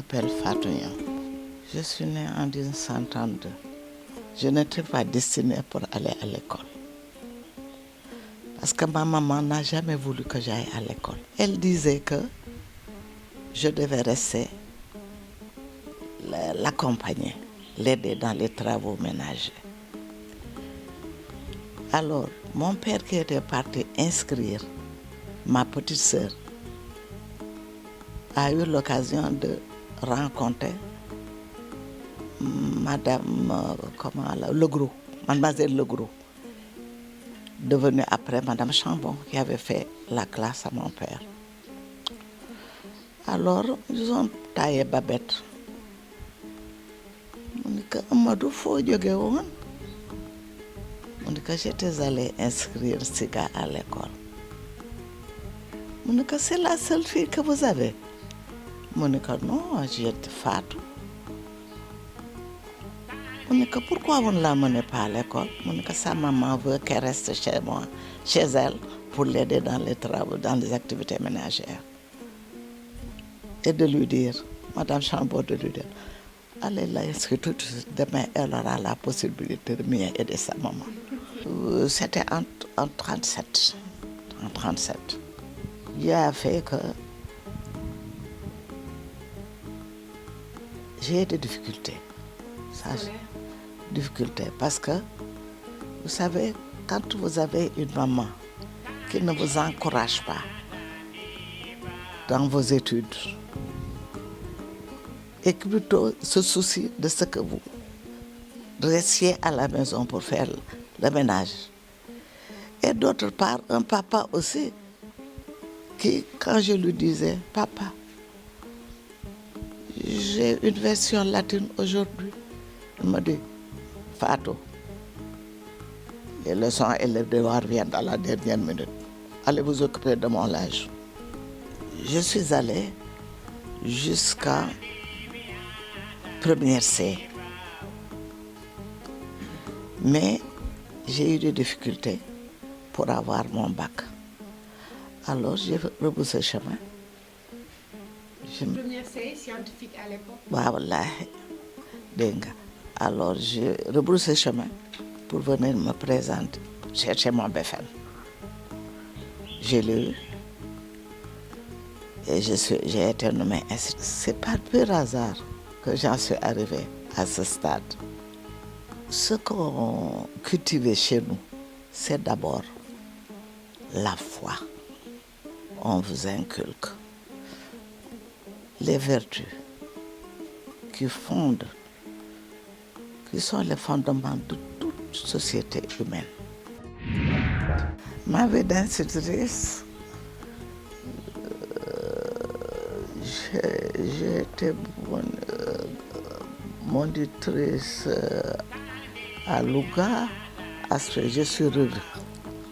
m'appelle Fatou Niang. Je suis née en 1932. Je n'étais pas destinée pour aller à l'école. Parce que ma maman n'a jamais voulu que j'aille à l'école. Elle disait que je devais rester l'accompagner, l'aider dans les travaux ménagers. Alors, mon père qui était parti inscrire ma petite sœur a eu l'occasion de rencontrer Madame Legros, Mademoiselle Legros, devenue après Madame Chambon, qui avait fait la classe à mon père. Alors, ils ont taillé Babette. On dit que Amadou faut jóge woon. On dit que j'étais allée inscrire Siga à l'école. On dit que c'est la seule fille que vous avez. On dit que non, j'étais Fatou. On dit que pourquoi vous ne la menez pas à l'école? On dit que sa maman veut qu'elle reste chez elle, pour l'aider dans les travaux, dans les activités ménagères. Et de lui dire, Madame Chambon, de lui dire, allez l'inscrire tout de suite, demain elle aura la possibilité de mieux aider sa maman. C'était en 37. En 37. Dieu a fait que j'ai des difficultés. Difficultés parce que, vous savez, quand vous avez une maman qui ne vous encourage pas dans vos études et qui plutôt se soucie de ce que vous restiez à la maison pour faire le ménage. Et d'autre part, un papa aussi qui, quand je lui disais, papa, j'ai une version latine aujourd'hui, il me dit, Fatou, les leçons et les devoirs viennent à la dernière minute. Allez vous occuper de mon linge. Je suis allée jusqu'à première C. Mais j'ai eu des difficultés pour avoir mon bac. Alors j'ai rebroussé chemin. Première C, scientifique à l'époque. Voilà. Alors j'ai rebroussé chemin pour venir me présenter, chercher mon BFM. J'ai lu et j'ai été nommée ainsi. C'est par pur hasard que j'en suis arrivée à ce stade. Ce qu'on cultivait chez nous, c'est d'abord la foi. On vous inculque les vertus qui sont les fondements de toute société humaine. Ma vie d'institutrice, j'ai été monitrice à Louga. Après, je suis revenue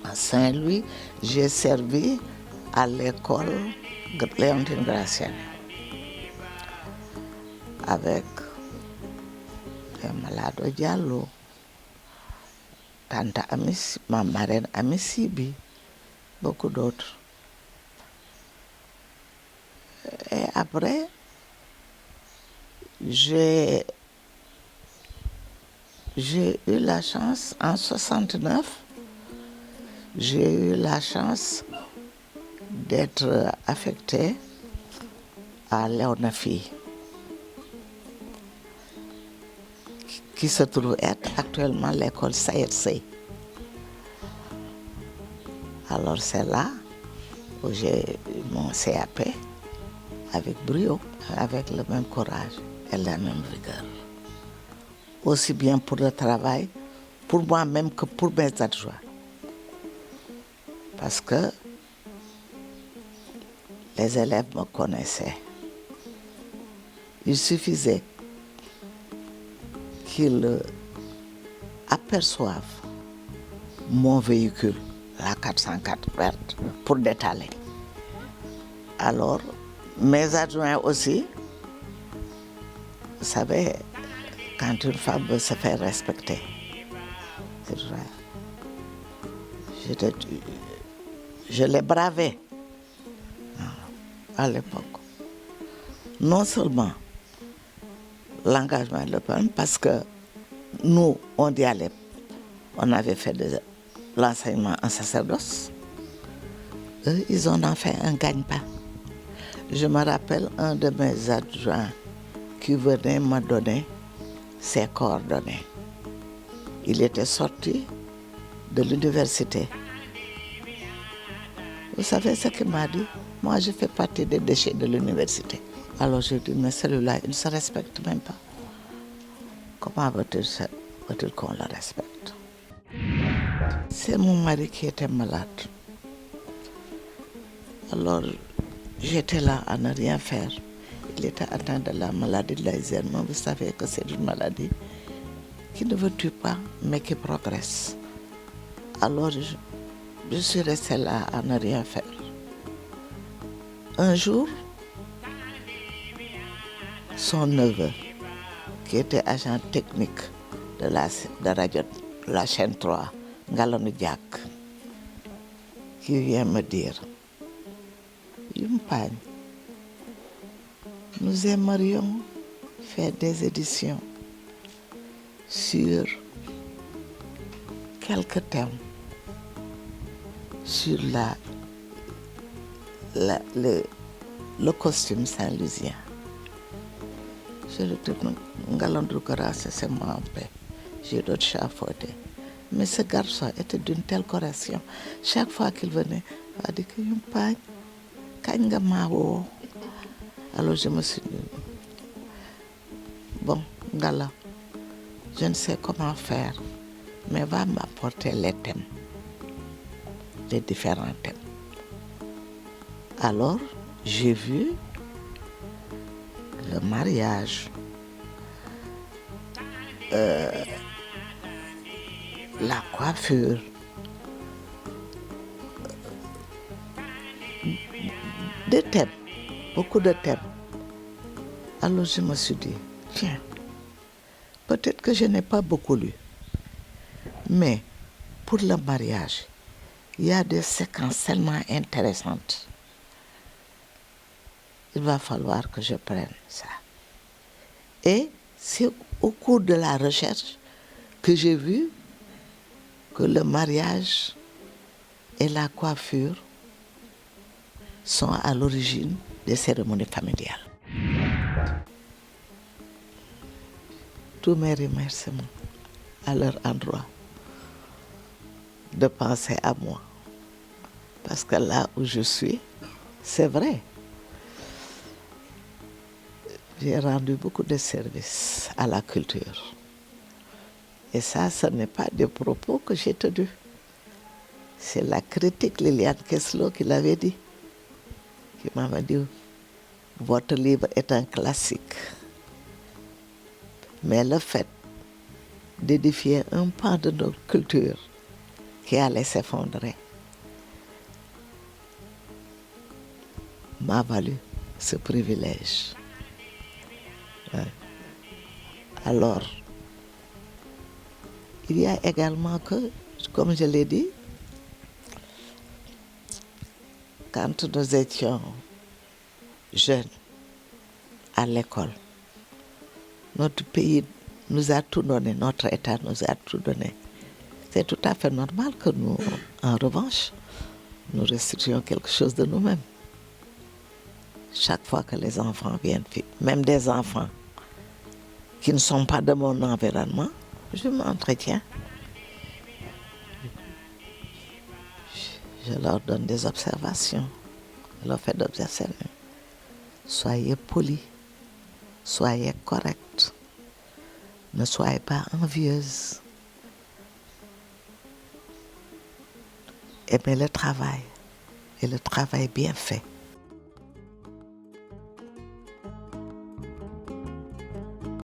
à Saint-Louis. J'ai servi à l'école Léontine Graciani avec Malado Diallo, Tante Amici, ma marraine Amici, beaucoup d'autres. Et après, j'ai eu la chance, en 69, j'ai eu la chance d'être affectée à Léonafi, qui se trouve être actuellement l'école Sayed Sey. Alors c'est là où j'ai eu mon CAP avec brio, avec le même courage et la même rigueur. Aussi bien pour le travail, pour moi-même que pour mes adjoints. Parce que les élèves me connaissaient. Il suffisait qu'ils aperçoivent mon véhicule, la 404 verte, pour détaler. Alors, mes adjoints aussi, vous savez, quand une femme veut se faire respecter, c'est vrai. Je l'ai bravé à l'époque. Non seulement l'engagement et le problème parce que nous, on y allait. On avait fait de l'enseignement en sacerdoce. Eux, ils en ont fait un gagne-pain. Je me rappelle un de mes adjoints qui venait me donner ses coordonnées. Il était sorti de l'université. Vous savez ce qu'il m'a dit? Moi, je fais partie des déchets de l'université. Alors j'ai dit, mais celui-là, il ne se respecte même pas. Comment veut-il qu'on le respecte? C'est mon mari qui était malade. Alors, j'étais là à ne rien faire. Il était atteint de la maladie de l'Alzheimer. Vous savez que c'est une maladie qui ne vous tue pas, mais qui progresse. Alors, je suis restée là à ne rien faire. Un jour, son neveu, qui était agent technique de radio, de la chaîne 3, Ngalonou Diak, qui vient me dire, Yumpagne, nous aimerions faire des éditions sur quelques thèmes, sur le costume saint-lusien. Je lui dis, Ngalonou Grâce, c'est moi en paix. J'ai d'autres chapeautés. Mais ce garçon était d'une telle correction. Chaque fois qu'il venait, il m'a dit que Yumpagne, Kanga Mao. Alors je me suis dit, bon, Ngala, je ne sais comment faire, mais va m'apporter les thèmes, les différents thèmes. Alors, j'ai vu le mariage, la coiffure, des thèmes, beaucoup de thèmes. Alors je me suis dit, tiens, peut-être que je n'ai pas beaucoup lu, mais pour le mariage, il y a des séquences tellement intéressantes. Il va falloir que je prenne ça. Et c'est au cours de la recherche que j'ai vu que le mariage et la coiffure sont à l'origine des cérémonies familiales. Tous mes remerciements à leur endroit de penser à moi. Parce que là où je suis, c'est vrai. J'ai rendu beaucoup de services à la culture. Et ça, ce n'est pas des propos que j'ai tenus. C'est la critique Liliane Kessler qui l'avait dit. Qui m'avait dit, votre livre est un classique. Mais le fait d'édifier un pan de notre culture qui allait s'effondrer m'a valu ce privilège. Ouais. Alors, il y a également que, comme je l'ai dit, quand nous étions jeunes à l'école, notre pays nous a tout donné, notre État nous a tout donné. C'est tout à fait normal que nous, en revanche, nous restituions quelque chose de nous-mêmes. Chaque fois que les enfants viennent, même des enfants qui ne sont pas de mon environnement, je m'entretiens. Je leur donne des observations. Je leur fais d'observations. Soyez polis, soyez corrects, ne soyez pas envieuses. Aimez le travail, et le travail bien fait.